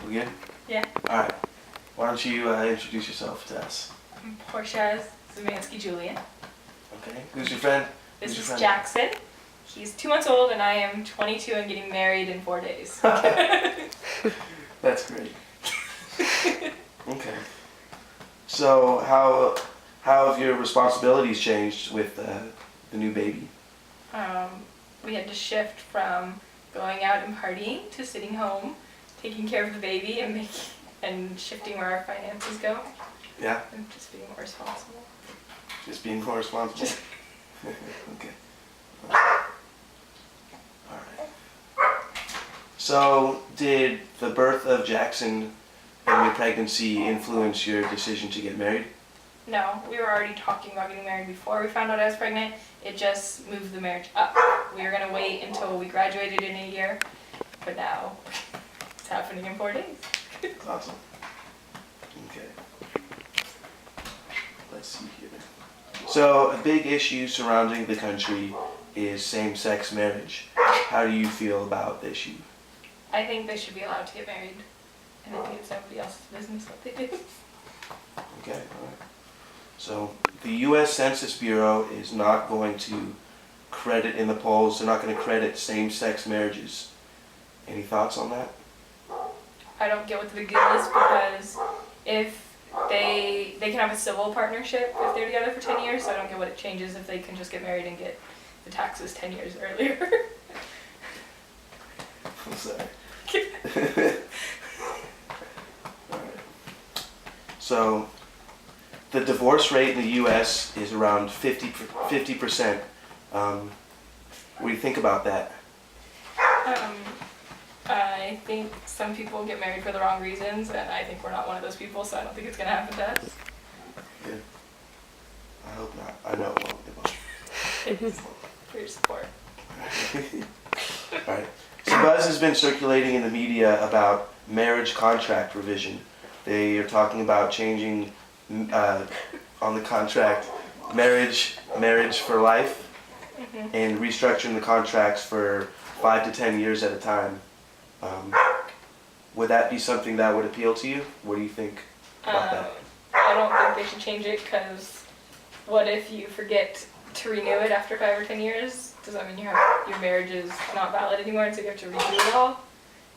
We good? Yeah. All right. Why don't you introduce yourself to us? I'm Porsha Zamanski-Julian. Okay. Who's your friend? This Who's your is friend? Jackson. He's 2 months old and I am 22 and getting married in 4 days. That's great. Okay. So how have your responsibilities changed with the new baby? We had to shift from going out and partying to sitting home, taking care of the baby and shifting where our finances go. Yeah. And just being more responsible. Just being more responsible. Okay. All right. So, did the birth of Jackson and your pregnancy influence your decision to get married? No, we were already talking about getting married before we found out I was pregnant. It just moved the marriage up. We were gonna wait until we graduated in a year, but now it's happening in 4 days. Awesome. Okay. Let's see here. So, a big issue surrounding the country is same-sex marriage. How do you feel about the issue? I think they should be allowed to get married, and I think it's somebody else's business what they do. Okay, all right. So, the U.S. Census Bureau is not going to credit in the polls, they're not going to credit same-sex marriages. Any thoughts on that? I don't get what the big deal is because if they can have a civil partnership if they're together for 10 years, so I don't get what it changes if they can just get married and get the taxes 10 years earlier. I'm sorry. Alright. So, the divorce rate in the U.S. is around 50%. What do you think about that? I think some people get married for the wrong reasons, and I think we're not one of those people, so I don't think it's going to happen to us. Yeah. I hope not. I know it won't. It won't. For your support. Alright. So buzz has been circulating in the media about marriage contract revision. They are talking about changing on the contract marriage for life and restructuring the contracts for 5 to 10 years at a time. Would that be something that would appeal to you? What do you think about that? I don't think they should change it because what if you forget to renew it after 5 or 10 years? Does that mean your marriage is not valid anymore and so you have to redo it all?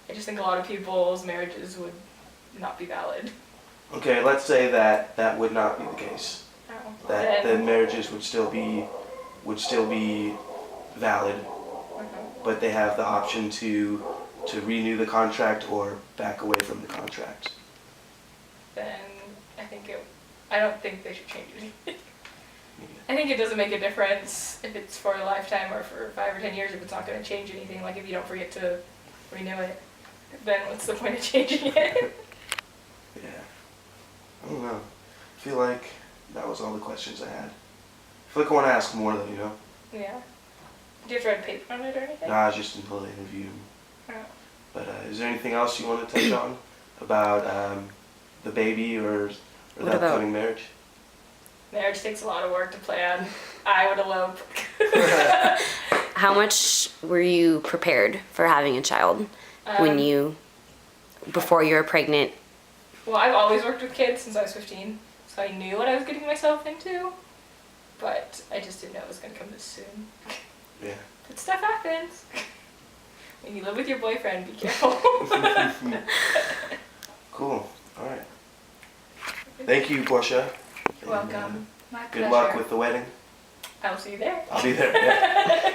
I just think a lot of people's marriages would not be valid. Okay, let's say that would not be the case. Oh. That the marriages would still be valid, but they have the option to renew the contract or back away from the contract. Then I don't think they should change anything. I think it doesn't make a difference if it's for a lifetime or for 5 or 10 years if it's not going to change anything. Like if you don't forget to renew it, then what's the point of changing it? Yeah. I don't know. I feel like that was all the questions I had. I feel like I want to ask more though, you know? Yeah. Do you have to write a paper on it or anything? Nah, just until the interview. Oh. But is there anything else you want to touch on about the baby or the upcoming marriage? Marriage takes a lot of work to plan. I would elope. How much were you prepared for having a child before you were pregnant? Well, I've always worked with kids since I was 15, so I knew what I was getting myself into, but I just didn't know it was going to come this soon. Yeah. But stuff happens. When you live with your boyfriend, be careful. Cool. All right. Thank you, Porsha. You're welcome. My Good pleasure. luck with the wedding. I will see you there. I'll be there. Yeah.